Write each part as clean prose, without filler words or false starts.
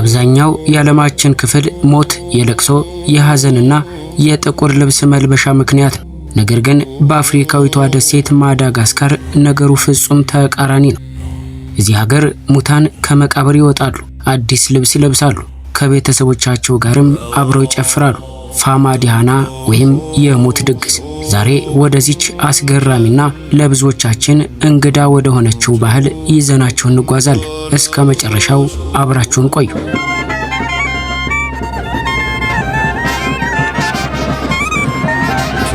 በአብዛኛው የዓለማችን ክፍል ሞት የለቅሶ የሐዘንና የጥቁር ልብስ መልበሻ ምክንያት ነው። ነገር ግን በአፍሪካዊቷ ደሴት ማዳጋስካር ነገሩ ፍጹም ተቃራኒ ነው። እዚህ ሀገር ሙታን ከመቃብር ይወጣሉ፣ አዲስ ልብስ ይለብሳሉ፣ ከቤተሰቦቻቸው ጋርም አብረው ይጨፍራሉ። ፋማዲሃና ወይም የሞት ድግስ። ዛሬ ወደዚች አስገራሚና ለብዙዎቻችን እንግዳ ወደ ሆነችው ባህል ይዘናችሁ እንጓዛለን። እስከ መጨረሻው አብራችሁን ቆዩ።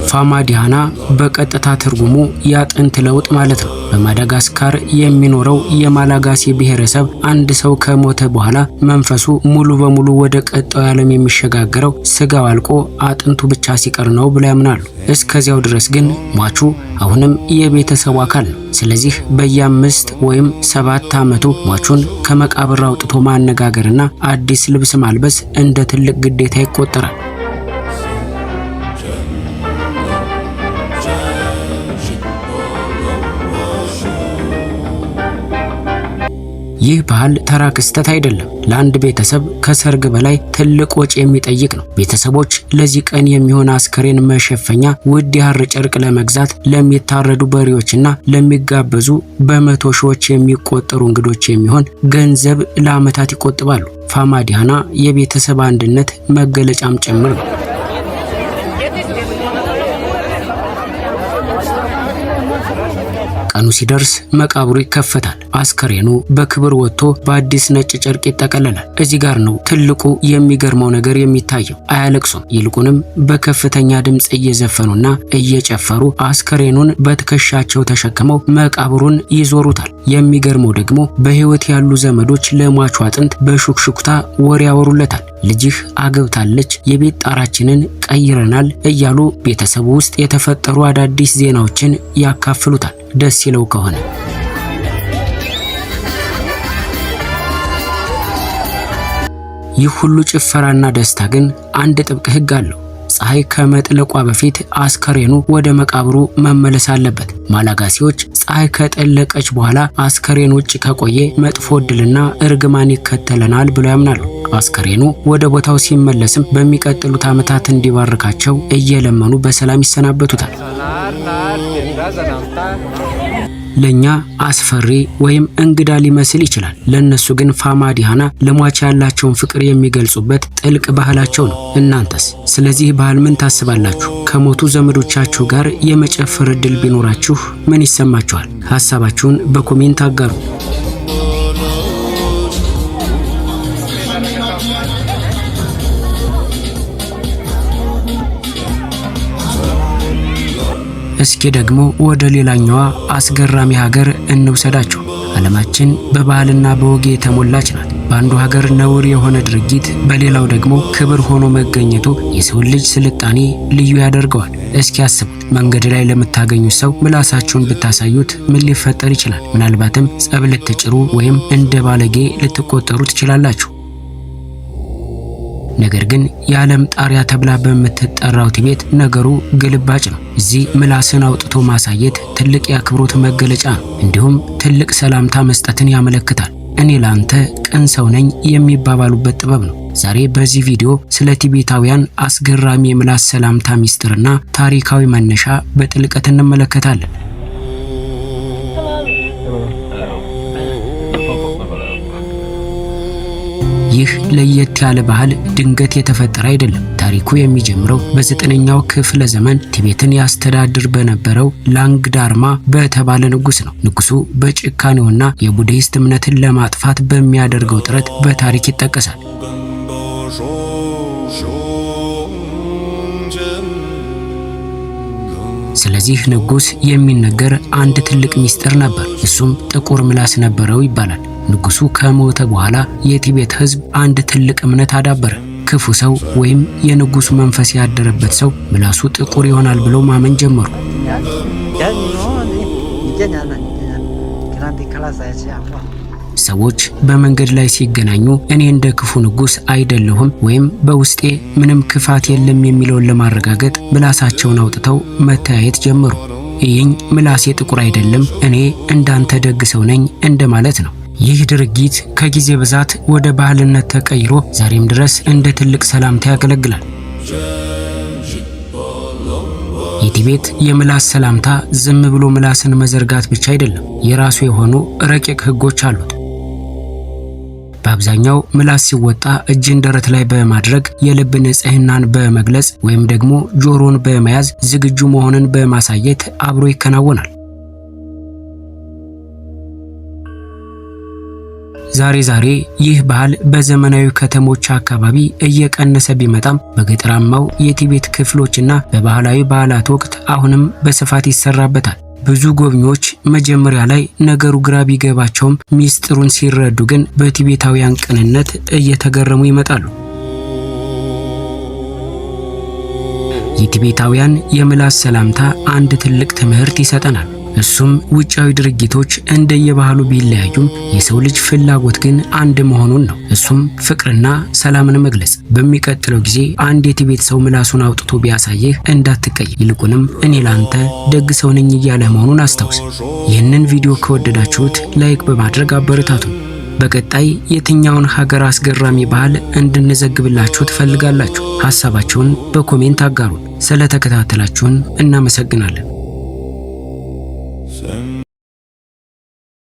ፋማዲሃና በቀጥታ ትርጉሙ ያጥንት ለውጥ ማለት ነው። በማዳጋስካር የሚኖረው የማላጋሲ ብሔረሰብ አንድ ሰው ከሞተ በኋላ መንፈሱ ሙሉ በሙሉ ወደ ቀጣዩ ዓለም የሚሸጋገረው ስጋው አልቆ አጥንቱ ብቻ ሲቀር ነው ብለው ያምናሉ። እስከዚያው ድረስ ግን ሟቹ አሁንም የቤተሰቡ አካል ነው። ስለዚህ በየ5 ወይም 7 ዓመቱ ሟቹን ከመቃብር አውጥቶ ማነጋገርና አዲስ ልብስ ማልበስ እንደ ትልቅ ግዴታ ይቆጠራል። ይህ ባህል ተራ ክስተት አይደለም። ለአንድ ቤተሰብ ከሰርግ በላይ ትልቅ ወጪ የሚጠይቅ ነው። ቤተሰቦች ለዚህ ቀን የሚሆን አስከሬን መሸፈኛ ውድ የሐር ጨርቅ ለመግዛት ለሚታረዱ በሬዎችና ለሚጋበዙ በመቶ ሺዎች የሚቆጠሩ እንግዶች የሚሆን ገንዘብ ለዓመታት ይቆጥባሉ። ፋማዲሃና የቤተሰብ አንድነት መገለጫም ጭምር ነው። ቀኑ ሲደርስ መቃብሩ ይከፈታል። አስከሬኑ በክብር ወጥቶ በአዲስ ነጭ ጨርቅ ይጠቀለላል። እዚህ ጋር ነው ትልቁ የሚገርመው ነገር የሚታየው። አያለቅሱም። ይልቁንም በከፍተኛ ድምፅ እየዘፈኑና እየጨፈሩ አስከሬኑን በትከሻቸው ተሸክመው መቃብሩን ይዞሩታል። የሚገርመው ደግሞ በሕይወት ያሉ ዘመዶች ለሟቹ አጥንት በሹክሹክታ ወሬ ያወሩለታል። ልጅህ አገብታለች፣ የቤት ጣራችንን ቀይረናል እያሉ ቤተሰቡ ውስጥ የተፈጠሩ አዳዲስ ዜናዎችን ያካፍሉታል። ደስ ይለው ከሆነ ይህ ሁሉ ጭፈራና ደስታ ግን አንድ ጥብቅ ሕግ አለው። ፀሐይ ከመጥለቋ በፊት አስከሬኑ ወደ መቃብሩ መመለስ አለበት። ማላጋሲዎች ፀሐይ ከጠለቀች በኋላ አስከሬኑ ውጭ ከቆየ መጥፎ ዕድልና እርግማን ይከተለናል ብለው ያምናሉ። አስከሬኑ ወደ ቦታው ሲመለስም በሚቀጥሉት ዓመታት እንዲባርካቸው እየለመኑ በሰላም ይሰናበቱታል። ለኛ አስፈሪ ወይም እንግዳ ሊመስል ይችላል። ለነሱ ግን ፋማዲሃና ለሟች ያላቸውን ፍቅር የሚገልጹበት ጥልቅ ባህላቸው ነው። እናንተስ ስለዚህ ባህል ምን ታስባላችሁ? ከሞቱ ዘመዶቻችሁ ጋር የመጨፈር ዕድል ቢኖራችሁ ምን ይሰማችኋል? ሐሳባችሁን በኮሜንት አጋሩ። እስኪ ደግሞ ወደ ሌላኛዋ አስገራሚ ሀገር እንውሰዳችሁ። ዓለማችን በባህልና በወግ የተሞላች ናት። በአንዱ ሀገር ነውር የሆነ ድርጊት በሌላው ደግሞ ክብር ሆኖ መገኘቱ የሰው ልጅ ስልጣኔ ልዩ ያደርገዋል። እስኪ አስቡት፣ መንገድ ላይ ለምታገኙት ሰው ምላሳችሁን ብታሳዩት ምን ሊፈጠር ይችላል? ምናልባትም ጸብ ልትጭሩ ወይም እንደ ባለጌ ልትቆጠሩ ትችላላችሁ። ነገር ግን የዓለም ጣሪያ ተብላ በምትጠራው ቲቤት ነገሩ ግልባጭ ነው። እዚህ ምላስን አውጥቶ ማሳየት ትልቅ የአክብሮት መገለጫ ነው። እንዲሁም ትልቅ ሰላምታ መስጠትን ያመለክታል። እኔ ላንተ ቅን ሰው ነኝ የሚባባሉበት ጥበብ ነው። ዛሬ በዚህ ቪዲዮ ስለ ቲቤታውያን አስገራሚ የምላስ ሰላምታ ሚስጥርና ታሪካዊ መነሻ በጥልቀት እንመለከታለን። ይህ ለየት ያለ ባህል ድንገት የተፈጠረ አይደለም። ታሪኩ የሚጀምረው በ9ኛው ክፍለ ዘመን ቲቤትን ያስተዳድር በነበረው ላንግዳርማ በተባለ ንጉስ ነው። ንጉሱ በጭካኔውና የቡድሂስት እምነትን ለማጥፋት በሚያደርገው ጥረት በታሪክ ይጠቀሳል። ስለዚህ ንጉስ የሚነገር አንድ ትልቅ ሚስጥር ነበር። እሱም ጥቁር ምላስ ነበረው ይባላል። ንጉሱ ከሞተ በኋላ የቲቤት ሕዝብ አንድ ትልቅ እምነት አዳበረ። ክፉ ሰው ወይም የንጉሱ መንፈስ ያደረበት ሰው ምላሱ ጥቁር ይሆናል ብለው ማመን ጀመሩ። ሰዎች በመንገድ ላይ ሲገናኙ እኔ እንደ ክፉ ንጉስ አይደለሁም ወይም በውስጤ ምንም ክፋት የለም የሚለውን ለማረጋገጥ ምላሳቸውን አውጥተው መተያየት ጀመሩ። ይህኝ ምላሴ ጥቁር አይደለም፣ እኔ እንዳንተ ደግ ሰው ነኝ እንደማለት ነው። ይህ ድርጊት ከጊዜ ብዛት ወደ ባህልነት ተቀይሮ ዛሬም ድረስ እንደ ትልቅ ሰላምታ ያገለግላል። የቲቤት የምላስ ሰላምታ ዝም ብሎ ምላስን መዘርጋት ብቻ አይደለም፣ የራሱ የሆኑ ረቂቅ ሕጎች አሉት። በአብዛኛው ምላስ ሲወጣ እጅን ደረት ላይ በማድረግ የልብ ንጽህናን በመግለጽ ወይም ደግሞ ጆሮን በመያዝ ዝግጁ መሆንን በማሳየት አብሮ ይከናወናል። ዛሬ ይህ ባህል በዘመናዊ ከተሞች አካባቢ እየቀነሰ ቢመጣም በገጠራማው የቲቤት ክፍሎችና በባህላዊ በዓላት ወቅት አሁንም በስፋት ይሰራበታል። ብዙ ጎብኚዎች መጀመሪያ ላይ ነገሩ ግራ ቢገባቸውም ሚስጥሩን ሲረዱ ግን በቲቤታውያን ቅንነት እየተገረሙ ይመጣሉ። የቲቤታውያን የምላስ ሰላምታ አንድ ትልቅ ትምህርት ይሰጠናል። እሱም ውጫዊ ድርጊቶች እንደየባህሉ ቢለያዩም የሰው ልጅ ፍላጎት ግን አንድ መሆኑን ነው። እሱም ፍቅርና ሰላምን መግለጽ። በሚቀጥለው ጊዜ አንድ የቲቤት ሰው ምላሱን አውጥቶ ቢያሳየህ እንዳትቀይ፣ ይልቁንም እኔ ላንተ ደግ ሰው ነኝ እያለ መሆኑን አስታውስ። ይህንን ቪዲዮ ከወደዳችሁት ላይክ በማድረግ አበረታቱን። በቀጣይ የትኛውን ሀገር አስገራሚ ባህል እንድንዘግብላችሁ ትፈልጋላችሁ? ሐሳባችሁን በኮሜንት አጋሩን። ስለተከታተላችሁን እናመሰግናለን።